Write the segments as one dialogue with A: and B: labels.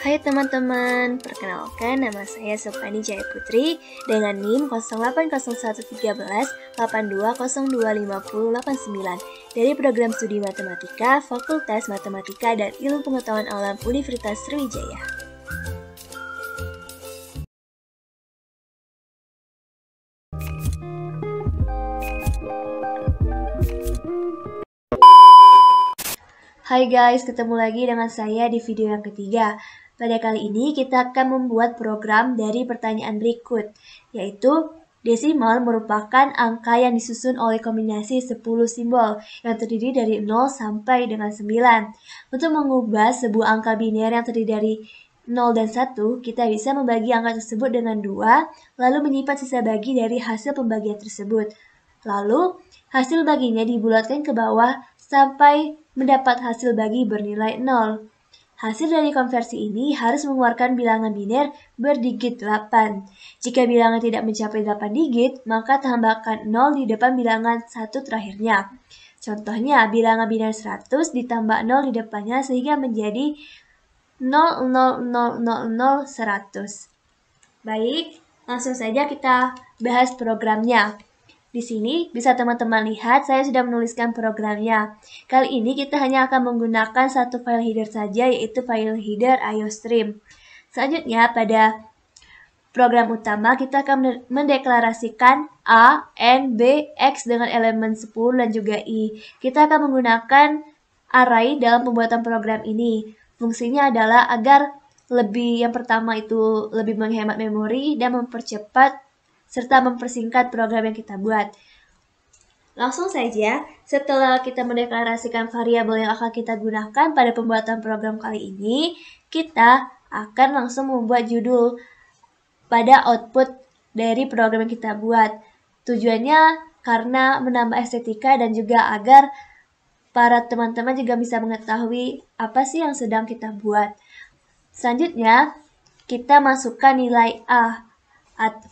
A: Hai teman-teman, perkenalkan nama saya Sopani Jaya Putri dengan NIM 080113 82025089 dari Program Studi Matematika Fakultas Matematika dan Ilmu Pengetahuan Alam Universitas Sriwijaya. Hai guys, ketemu lagi dengan saya di video yang ketiga. Pada kali ini kita akan membuat program dari pertanyaan berikut, yaitu desimal merupakan angka yang disusun oleh kombinasi 10 simbol yang terdiri dari 0 sampai dengan 9. Untuk mengubah sebuah angka biner yang terdiri dari 0 dan 1, kita bisa membagi angka tersebut dengan 2, lalu menyimpan sisa bagi dari hasil pembagian tersebut. Lalu, hasil baginya dibulatkan ke bawah sampai mendapat hasil bagi bernilai 0. Hasil dari konversi ini harus mengeluarkan bilangan biner berdigit 8. Jika bilangan tidak mencapai 8 digit, maka tambahkan 0 di depan bilangan 1 terakhirnya. Contohnya, bilangan biner 100 ditambah 0 di depannya sehingga menjadi 0,00000100. Baik, langsung saja kita bahas programnya. Di sini bisa teman-teman lihat saya sudah menuliskan programnya. Kali ini kita hanya akan menggunakan satu file header saja, yaitu file header IOStream. Selanjutnya pada program utama kita akan mendeklarasikan A, N, B, X dengan elemen 10 dan juga Y. Kita akan menggunakan array dalam pembuatan program ini. Fungsinya adalah agar yang pertama itu lebih menghemat memori dan mempercepat serta mempersingkat program yang kita buat. Langsung saja, setelah kita mendeklarasikan variabel yang akan kita gunakan pada pembuatan program kali ini, kita akan langsung membuat judul pada output dari program yang kita buat. Tujuannya karena menambah estetika dan juga agar para teman-teman juga bisa mengetahui apa sih yang sedang kita buat. Selanjutnya, kita masukkan nilai A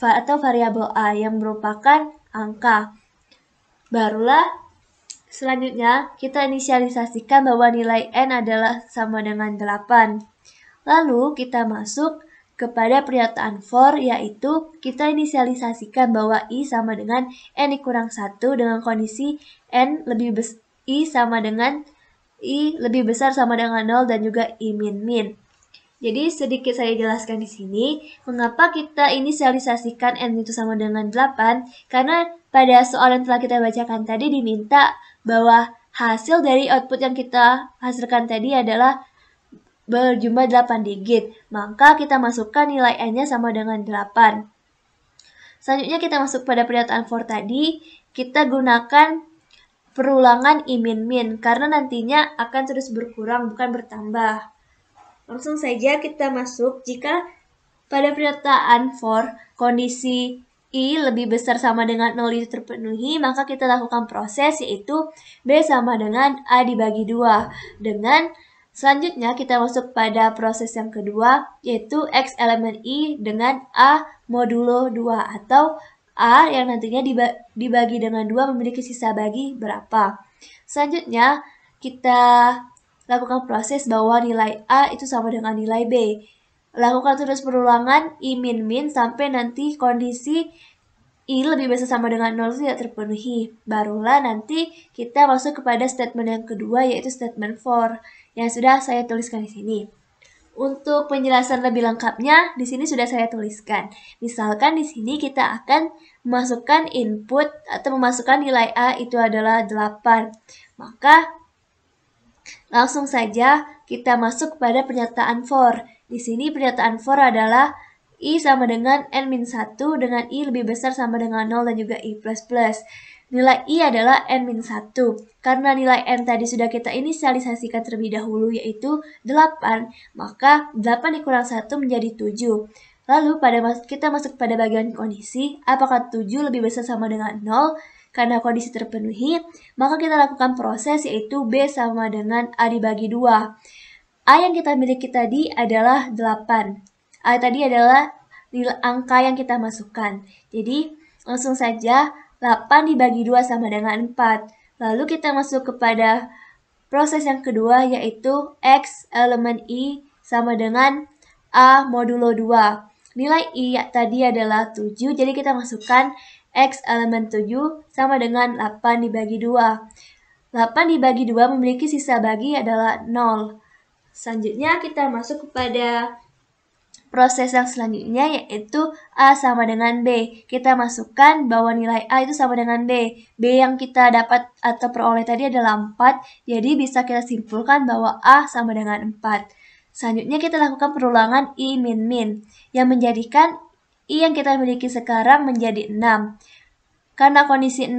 A: atau variabel A yang merupakan angka. Barulah selanjutnya kita inisialisasikan bahwa nilai N adalah sama dengan 8. Lalu kita masuk kepada pernyataan for, yaitu kita inisialisasikan bahwa I sama dengan N dikurang 1 dengan kondisi I lebih besar sama dengan 0 dan juga I min. Jadi sedikit saya jelaskan di sini, mengapa kita inisialisasikan N itu sama dengan 8, karena pada soal yang telah kita bacakan tadi diminta bahwa hasil dari output yang kita hasilkan tadi adalah berjumlah 8 digit, maka kita masukkan nilai N-nya sama dengan 8. Selanjutnya kita masuk pada pernyataan for tadi, kita gunakan perulangan I min, karena nantinya akan terus berkurang bukan bertambah. Langsung saja kita masuk, jika pada pernyataan for kondisi I lebih besar sama dengan 0 itu terpenuhi, maka kita lakukan proses yaitu B sama dengan A dibagi 2. Dengan selanjutnya kita masuk pada proses yang kedua, yaitu X elemen I dengan A modulo 2 atau A yang nantinya dibagi dengan 2 memiliki sisa bagi berapa. Selanjutnya kita lakukan proses bahwa nilai A itu sama dengan nilai B. Lakukan terus perulangan I min sampai nanti kondisi I lebih besar sama dengan 0 tidak terpenuhi. Barulah nanti kita masuk kepada statement yang kedua, yaitu statement for yang sudah saya tuliskan di sini. Untuk penjelasan lebih lengkapnya, di sini sudah saya tuliskan. Misalkan di sini kita akan memasukkan input atau memasukkan nilai A itu adalah 8. Maka langsung saja kita masuk pada pernyataan for. Di sini pernyataan for adalah I sama dengan N-1 dengan I lebih besar sama dengan 0 dan juga I++. Nilai I adalah N-1. Karena nilai N tadi sudah kita inisialisasikan terlebih dahulu yaitu 8, maka 8 dikurang 1 menjadi 7. Lalu kita masuk pada bagian kondisi, apakah 7 lebih besar sama dengan 0? Karena kondisi terpenuhi, maka kita lakukan proses yaitu B sama dengan A dibagi 2. A yang kita miliki tadi adalah 8. A tadi adalah angka yang kita masukkan. Jadi langsung saja 8 dibagi 2 sama dengan 4. Lalu kita masuk kepada proses yang kedua yaitu X elemen I sama dengan A modulo 2. Nilai I tadi adalah 7, jadi kita masukkan X elemen 7 sama dengan 8 dibagi 2. 8 dibagi 2 memiliki sisa bagi adalah 0. Selanjutnya kita masuk kepada proses yang selanjutnya, yaitu A sama dengan B. Kita masukkan bahwa nilai A itu sama dengan B. B yang kita dapat atau peroleh tadi adalah 4, jadi bisa kita simpulkan bahwa A sama dengan 4. Selanjutnya kita lakukan perulangan I min min, yang menjadikan I yang kita miliki sekarang menjadi 6. Karena kondisi 6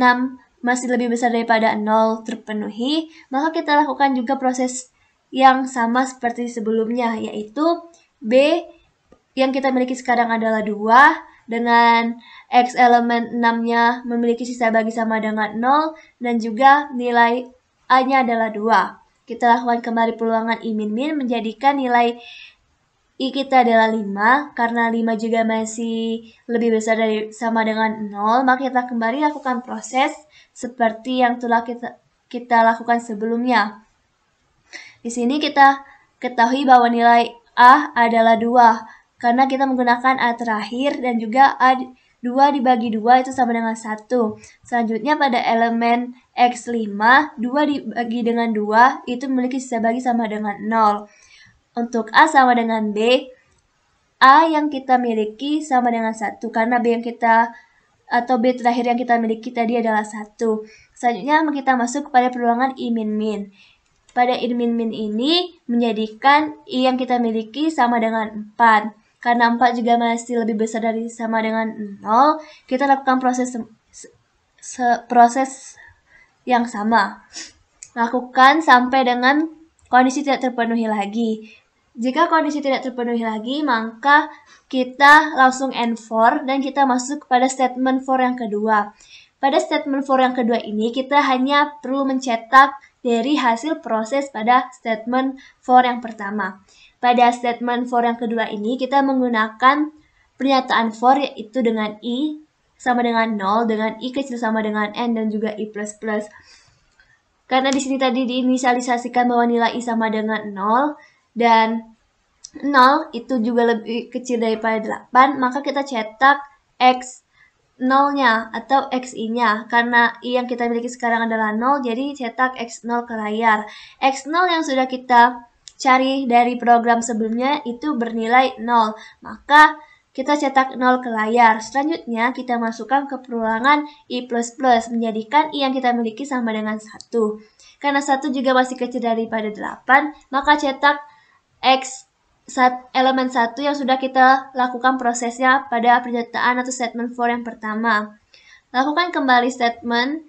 A: masih lebih besar daripada 0 terpenuhi, maka kita lakukan juga proses yang sama seperti sebelumnya, yaitu B yang kita miliki sekarang adalah 2, dengan X elemen 6-nya memiliki sisa bagi sama dengan 0, dan juga nilai A-nya adalah 2. Kita lakukan kembali peluangan I min min, menjadikan nilai I kita adalah 5, karena 5 juga masih lebih besar dari sama dengan 0, maka kita kembali lakukan proses seperti yang telah kita lakukan sebelumnya. Di sini kita ketahui bahwa nilai A adalah 2, karena kita menggunakan A terakhir, dan juga A 2 dibagi 2 itu sama dengan 1. Selanjutnya pada elemen X5, 2 dibagi dengan 2 itu memiliki sisa bagi sama dengan 0. Untuk A sama dengan B, A yang kita miliki sama dengan 1, karena B yang kita atau B terakhir yang kita miliki tadi adalah 1. Selanjutnya kita masuk kepada peluangan I min min. Pada I min min ini menjadikan I yang kita miliki sama dengan 4. Karena 4 juga masih lebih besar dari sama dengan 0, kita lakukan proses yang sama. Lakukan sampai dengan kondisi tidak terpenuhi lagi. Jika kondisi tidak terpenuhi lagi, maka kita langsung end for, dan kita masuk kepada statement for yang kedua. Pada statement for yang kedua ini, kita hanya perlu mencetak dari hasil proses pada statement for yang pertama. Pada statement for yang kedua ini, kita menggunakan pernyataan for, yaitu dengan I sama dengan 0, dengan I kecil sama dengan N, dan juga I++. Karena di sini tadi diinisialisasikan bahwa nilai I sama dengan 0, dan 0 itu juga lebih kecil daripada 8, maka kita cetak X 0-nya atau XI-nya. Karena I yang kita miliki sekarang adalah 0, jadi cetak X0 ke layar. X0 yang sudah kita cari dari program sebelumnya itu bernilai 0, maka kita cetak 0 ke layar. Selanjutnya kita masukkan ke perulangan I++, menjadikan I yang kita miliki sama dengan 1. Karena 1 juga masih kecil daripada 8, maka cetak X elemen 1 yang sudah kita lakukan prosesnya pada pernyataan atau statement for yang pertama. Lakukan kembali statement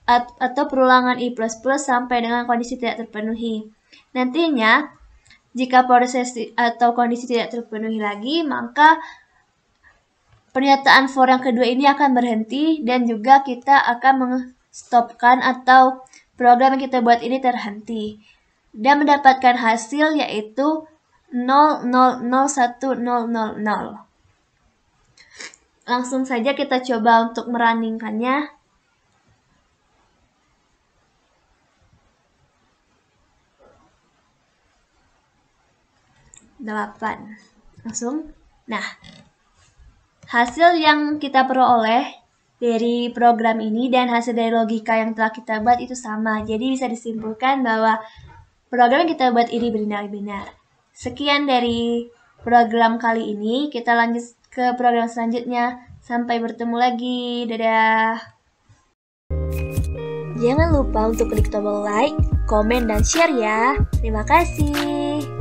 A: atau perulangan I++ sampai dengan kondisi tidak terpenuhi. Nantinya, jika proses atau kondisi tidak terpenuhi lagi, maka pernyataan for yang kedua ini akan berhenti, dan juga kita akan mengstopkan atau program yang kita buat ini terhenti. Dan mendapatkan hasil yaitu 0,001,000. Langsung saja kita coba untuk merunningkannya. Langsung. Nah, hasil yang kita peroleh dari program ini dan hasil dari logika yang telah kita buat itu sama. Jadi bisa disimpulkan bahwa program yang kita buat ini benar-benar. Sekian dari program kali ini. Kita lanjut ke program selanjutnya. Sampai bertemu lagi. Dadah. Jangan lupa untuk klik tombol like, komen, dan share ya. Terima kasih.